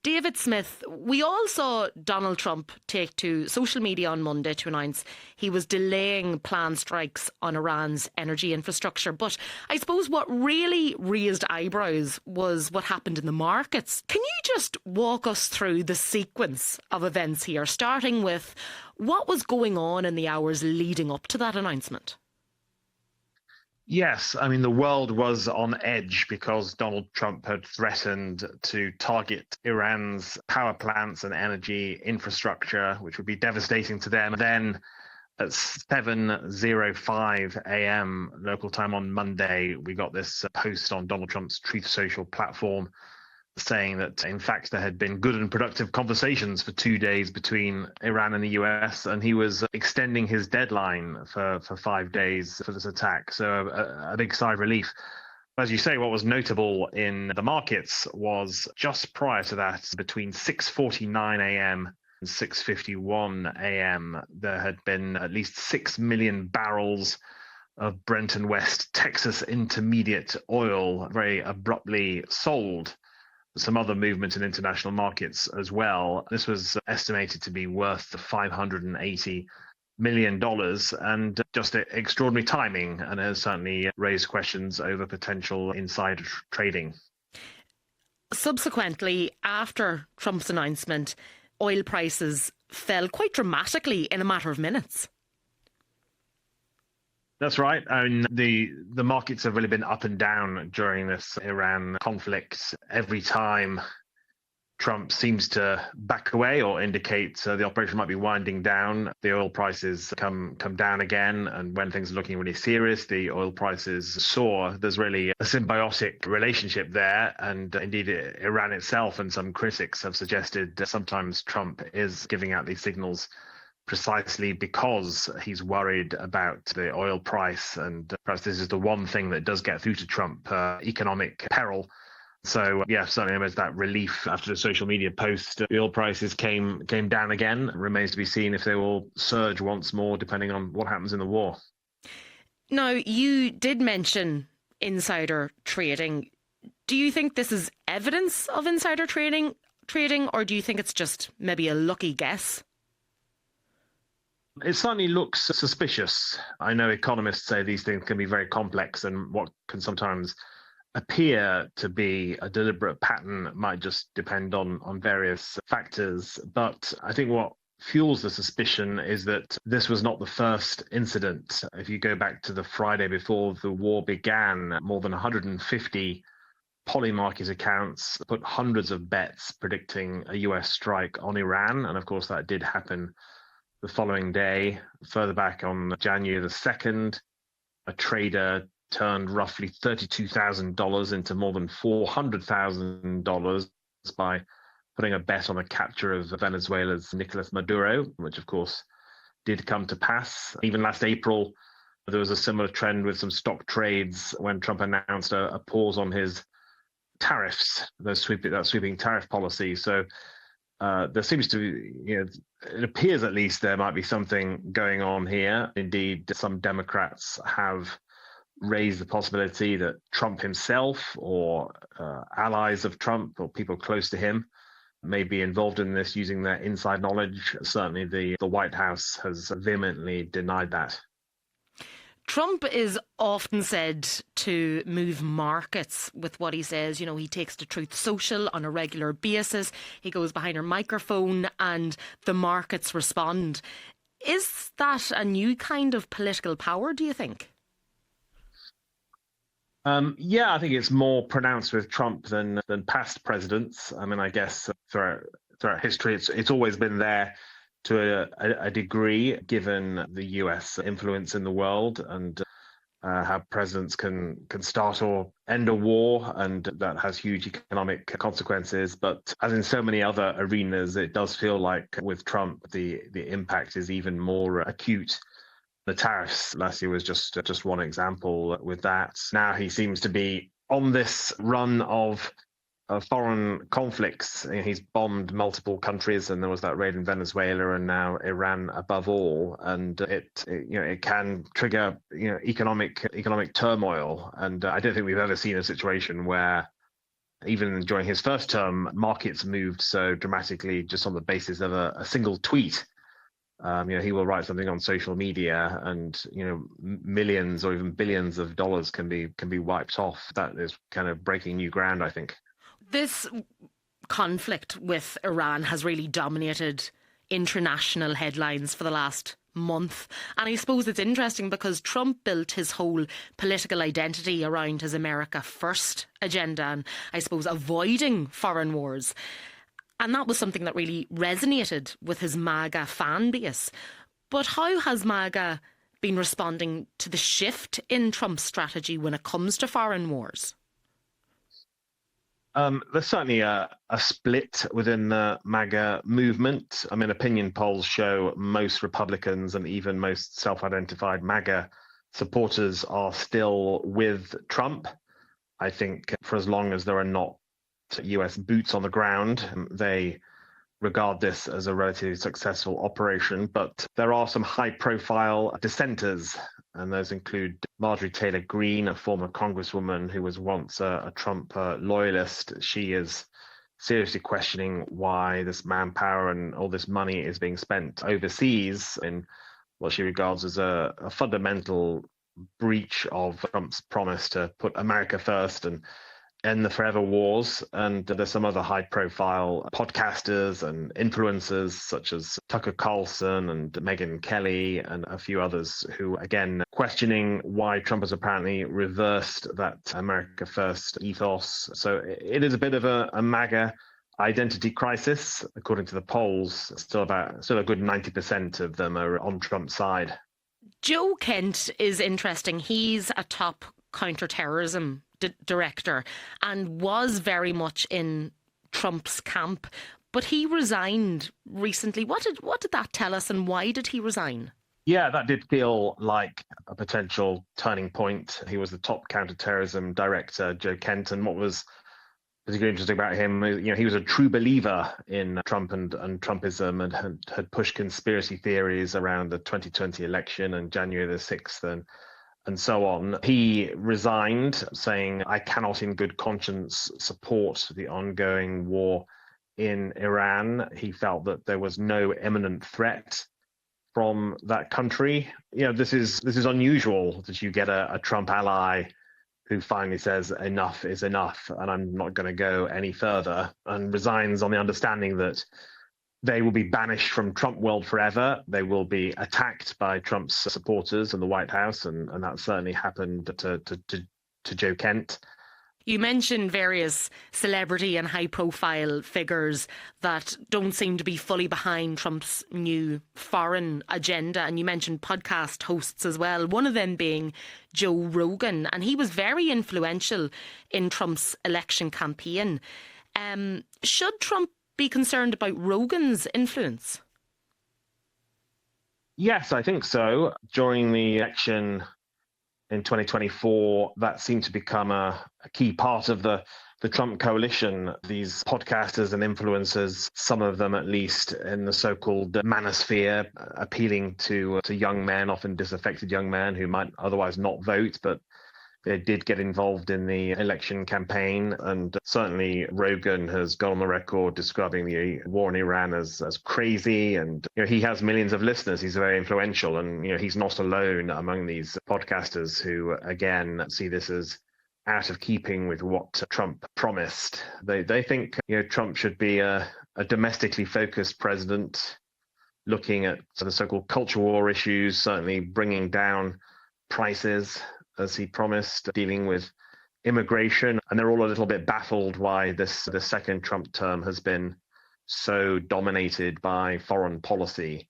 David Smith, we all saw Donald Trump take to social media on Monday to announce he was delaying planned strikes on Iran's energy infrastructure. But I suppose what really raised eyebrows was what happened in the markets. Can you just walk us through the sequence of events here, starting with what was going on in the hours leading up to that announcement? Yes, I mean, the world was on edge because Donald Trump had threatened to target Iran's power plants and energy infrastructure, which would be devastating to them. Then at 7:05 a.m. local time on Monday, we got this post on Donald Trump's Truth Social platform saying that, in fact, there had been good and productive conversations for 2 days between Iran and the US, and he was extending his deadline for 5 days for this attack. So a big sigh of relief. As you say, what was notable in the markets was just prior to that, between 6:49 a.m. and 6:51 a.m., there had been at least 6 million barrels of Brent and West Texas Intermediate oil very abruptly sold. Some other movement in international markets as well. This was estimated to be worth $580 million, and just extraordinary timing, and has certainly raised questions over potential insider trading. Subsequently, after Trump's announcement, oil prices fell quite dramatically in a matter of minutes. That's right. I mean, the markets have really been up and down during this Iran conflict. Every time Trump seems to back away or indicate the operation might be winding down, the oil prices come down again. And when things are looking really serious, the oil prices soar. There's really a symbiotic relationship there. And indeed, Iran itself and some critics have suggested that sometimes Trump is giving out these signals precisely because he's worried about the oil price. And perhaps this is the one thing that does get through to Trump, economic peril. So, yeah, certainly there's that relief after the social media post. The oil prices came down again. It remains to be seen if they will surge once more, depending on what happens in the war. Now, you did mention insider trading. Do you think this is evidence of insider trading, or do you think it's just maybe a lucky guess? It certainly looks suspicious. I know economists say these things can be very complex, and what can sometimes appear to be a deliberate pattern might just depend on various factors. But I think what fuels the suspicion is that this was not the first incident. If you go back to the Friday before the war began, more than 150 polymarket accounts put hundreds of bets predicting a US strike on Iran. And of course, that did happen the following day. Further back on January the 2nd, a trader turned roughly $32,000 into more than $400,000 by putting a bet on the capture of Venezuela's Nicolas Maduro, which of course did come to pass. Even last April, there was a similar trend with some stock trades when Trump announced a pause on his tariffs, that sweeping tariff policy. So there seems to be, it appears at least there might be something going on here. Indeed, some Democrats have raised the possibility that Trump himself or allies of Trump or people close to him may be involved in this using their inside knowledge. Certainly the White House has vehemently denied that. Trump is often said to move markets with what he says. He takes to Truth Social on a regular basis. He goes behind a microphone and the markets respond. Is that a new kind of political power, do you think? Yeah, I think it's more pronounced with Trump than past presidents. I mean, I guess throughout history, it's always been there to a degree, given the US influence in the world and how presidents can start or end a war, and that has huge economic consequences. But as in so many other arenas, it does feel like with Trump, the impact is even more acute. The tariffs last year was just one example with that. Now he seems to be on this run of foreign conflicts. He's bombed multiple countries, and there was that raid in Venezuela, and now Iran above all. And it can trigger economic turmoil. And I don't think we've ever seen a situation where even during his first term, markets moved so dramatically just on the basis of a single tweet. He will write something on social media, and millions or even billions of dollars can be wiped off. That is kind of breaking new ground, I think. This conflict with Iran has really dominated international headlines for the last month. And I suppose it's interesting because Trump built his whole political identity around his America First agenda and I suppose avoiding foreign wars. And that was something that really resonated with his MAGA fan base. But how has MAGA been responding to the shift in Trump's strategy when it comes to foreign wars? There's certainly a split within the MAGA movement. I mean, opinion polls show most Republicans and even most self-identified MAGA supporters are still with Trump. I think for as long as there are not US boots on the ground, they regard this as a relatively successful operation. But there are some high-profile dissenters, and those include Marjorie Taylor Greene, a former congresswoman who was once a Trump loyalist. She is seriously questioning why this manpower and all this money is being spent overseas in what she regards as a fundamental breach of Trump's promise to put America first and end the forever wars. And there's some other high-profile podcasters and influencers such as Tucker Carlson and Megyn Kelly and a few others who, again, questioning why Trump has apparently reversed that America First ethos. So it is a bit of a MAGA identity crisis. According to the polls, still a good 90% of them are on Trump's side. Joe Kent is interesting. He's a top counterterrorism director and was very much in Trump's camp, but he resigned recently. What did that tell us, and why did he resign? Yeah, that did feel like a potential turning point. He was the top counterterrorism director, Joe Kent, and what was particularly interesting about him, he was a true believer in Trump and Trumpism, and had pushed conspiracy theories around the 2020 election and January the 6th and so on. He resigned, saying, "I cannot in good conscience support the ongoing war in Iran." He felt that there was no imminent threat from that country. This is unusual that you get a Trump ally who finally says enough is enough and I'm not going to go any further, and resigns on the understanding that they will be banished from Trump world forever. They will be attacked by Trump's supporters in the White House, and that certainly happened to Joe Kent. You mentioned various celebrity and high-profile figures that don't seem to be fully behind Trump's new foreign agenda, and you mentioned podcast hosts as well, one of them being Joe Rogan, and he was very influential in Trump's election campaign. Should Trump be concerned about Rogan's influence? Yes, I think so. During the election in 2024, that seemed to become a key part of the Trump coalition. These podcasters and influencers, some of them at least in the so-called manosphere, appealing to young men, often disaffected young men who might otherwise not vote, but they did get involved in the election campaign. And certainly Rogan has gone on the record describing the war in Iran as crazy. And he has millions of listeners. He's very influential. And he's not alone among these podcasters who, again, see this as out of keeping with what Trump promised. They think Trump should be a domestically focused president, looking at the so-called culture war issues, certainly bringing down prices, as he promised, dealing with immigration. And they're all a little bit baffled why the second Trump term has been so dominated by foreign policy.